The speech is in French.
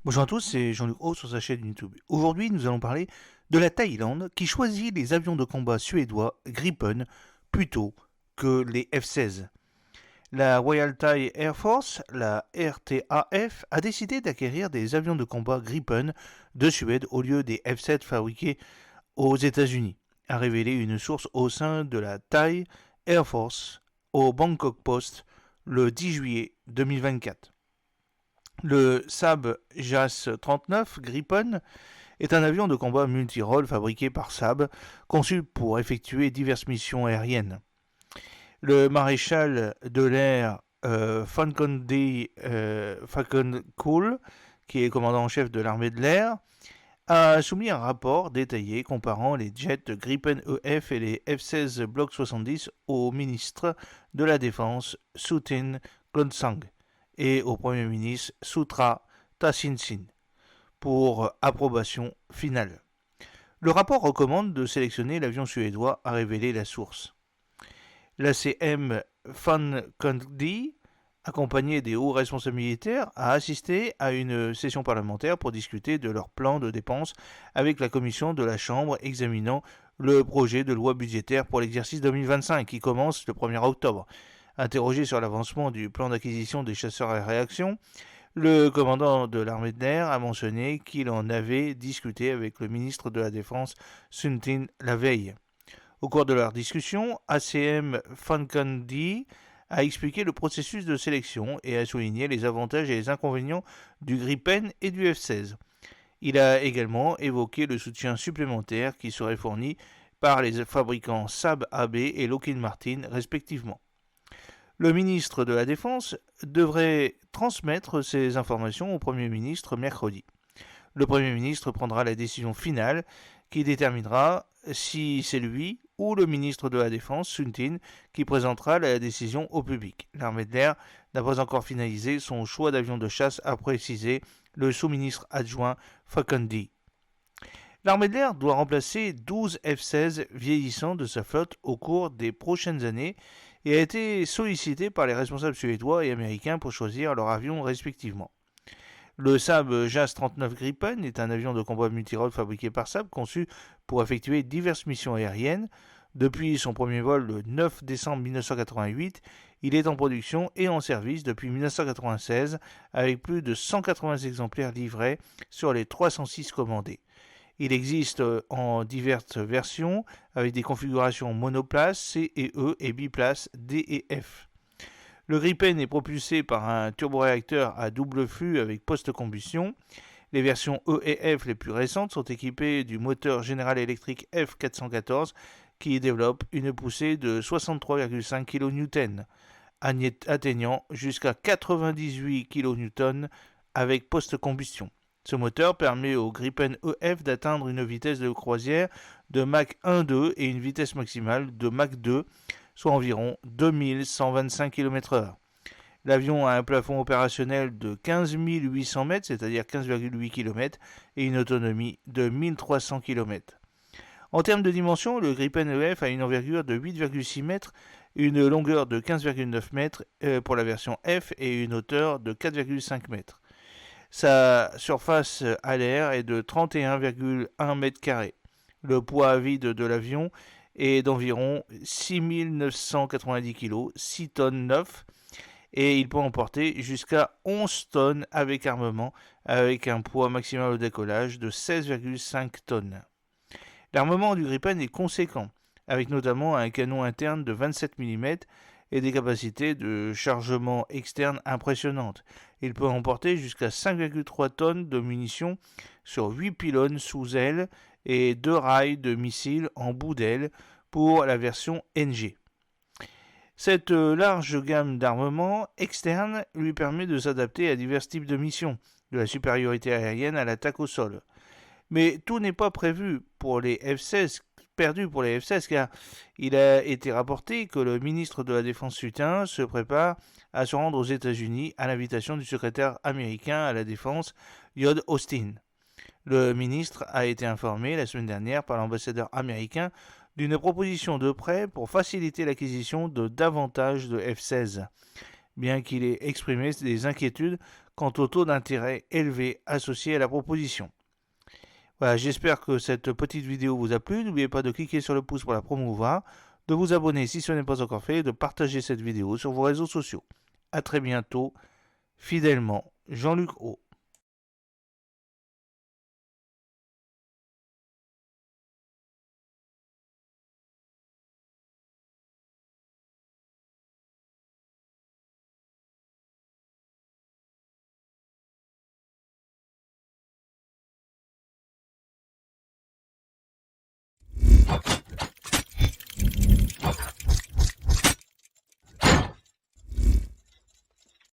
Bonjour à tous, c'est Jean-Luc Haut sur sa chaîne YouTube. Aujourd'hui, nous allons parler de la Thaïlande qui choisit les avions de combat suédois Gripen plutôt que les F-16. La Royal Thai Air Force, la RTAF, a décidé d'acquérir des avions de combat Gripen de Suède au lieu des F-7 fabriqués aux États-Unis, a révélé une source au sein de la Thai Air Force au Bangkok Post le 10 juillet 2024. Le Saab JAS 39 Gripen est un avion de combat multirôle fabriqué par Saab, conçu pour effectuer diverses missions aériennes. Le maréchal de l'air Fankondi Fakonkul, qui est commandant en chef de l'armée de l'air, a soumis un rapport détaillé comparant les jets Gripen EF et les F-16 Block 70 au ministre de la Défense Sutin Glonsang et au Premier ministre Sutra Thaksin pour approbation finale. Le rapport recommande de sélectionner l'avion suédois, a révélé la source. L'ACM Fankondi, accompagné des hauts responsables militaires, a assisté à une session parlementaire pour discuter de leur plan de dépenses avec la commission de la Chambre examinant le projet de loi budgétaire pour l'exercice 2025 qui commence le 1er octobre. Interrogé sur l'avancement du plan d'acquisition des chasseurs à réaction, le commandant de l'armée de l'air a mentionné qu'il en avait discuté avec le ministre de la Défense Sun Tin la veille. Au cours de leur discussion, ACM Fankondi a expliqué le processus de sélection et a souligné les avantages et les inconvénients du Gripen et du F-16. Il a également évoqué le soutien supplémentaire qui serait fourni par les fabricants Saab AB et Lockheed Martin respectivement. Le ministre de la Défense devrait transmettre ces informations au Premier ministre mercredi. Le Premier ministre prendra la décision finale qui déterminera si c'est lui ou le ministre de la Défense, Sun Tin, qui présentera la décision au public. L'armée de l'air n'a pas encore finalisé son choix d'avion de chasse, a précisé le sous-ministre adjoint Fakondi. L'armée de l'air doit remplacer 12 F-16 vieillissants de sa flotte au cours des prochaines années et a été sollicitée par les responsables suédois et américains pour choisir leurs avions respectivement. Le Saab JAS 39 Gripen est un avion de combat multirôle fabriqué par Saab, conçu pour effectuer diverses missions aériennes. Depuis son premier vol le 9 décembre 1988, il est en production et en service depuis 1996 avec plus de 180 exemplaires livrés sur les 306 commandés. Il existe en diverses versions avec des configurations monoplace C et E et biplace D et F. Le Gripen est propulsé par un turboréacteur à double flux avec post-combustion. Les versions E et F les plus récentes sont équipées du moteur General Electric F414 qui développe une poussée de 63,5 kN, atteignant jusqu'à 98 kN avec post-combustion. Ce moteur permet au Gripen EF d'atteindre une vitesse de croisière de Mach 1,2 et une vitesse maximale de Mach 2, soit environ 2125 km/h. L'avion a un plafond opérationnel de 15 800 mètres, c'est-à-dire 15,8 km, et une autonomie de 1300 km. En termes de dimension, le Gripen EF a une envergure de 8,6 mètres, une longueur de 15,9 mètres pour la version F et une hauteur de 4,5 mètres. Sa surface à l'air est de 31,1 mètres carrés. Le poids à vide de l'avion est d'environ 6 990 kg, 6 tonnes 9, et il peut emporter jusqu'à 11 tonnes avec armement, avec un poids maximal au décollage de 16,5 tonnes. L'armement du Gripen est conséquent, avec notamment un canon interne de 27 mm et des capacités de chargement externe impressionnantes. Il peut emporter jusqu'à 5,3 tonnes de munitions sur 8 pylônes sous aile et 2 rails de missiles en bout d'aile pour la version NG. Cette large gamme d'armements externes lui permet de s'adapter à divers types de missions, de la supériorité aérienne à l'attaque au sol. Mais tout n'est pas prévu pour les F-16, perdu pour les F-16, car il a été rapporté que le ministre de la Défense Sutin se prépare à se rendre aux États-Unis à l'invitation du secrétaire américain à la Défense, Lloyd Austin. Le ministre a été informé la semaine dernière par l'ambassadeur américain d'une proposition de prêt pour faciliter l'acquisition de davantage de F-16. bien qu'il ait exprimé des inquiétudes quant au taux d'intérêt élevé associé à la proposition. Voilà, j'espère que cette petite vidéo vous a plu. N'oubliez pas de cliquer sur le pouce pour la promouvoir, de vous abonner si ce n'est pas encore fait et de partager cette vidéo sur vos réseaux sociaux. A très bientôt, fidèlement, Jean-Luc O.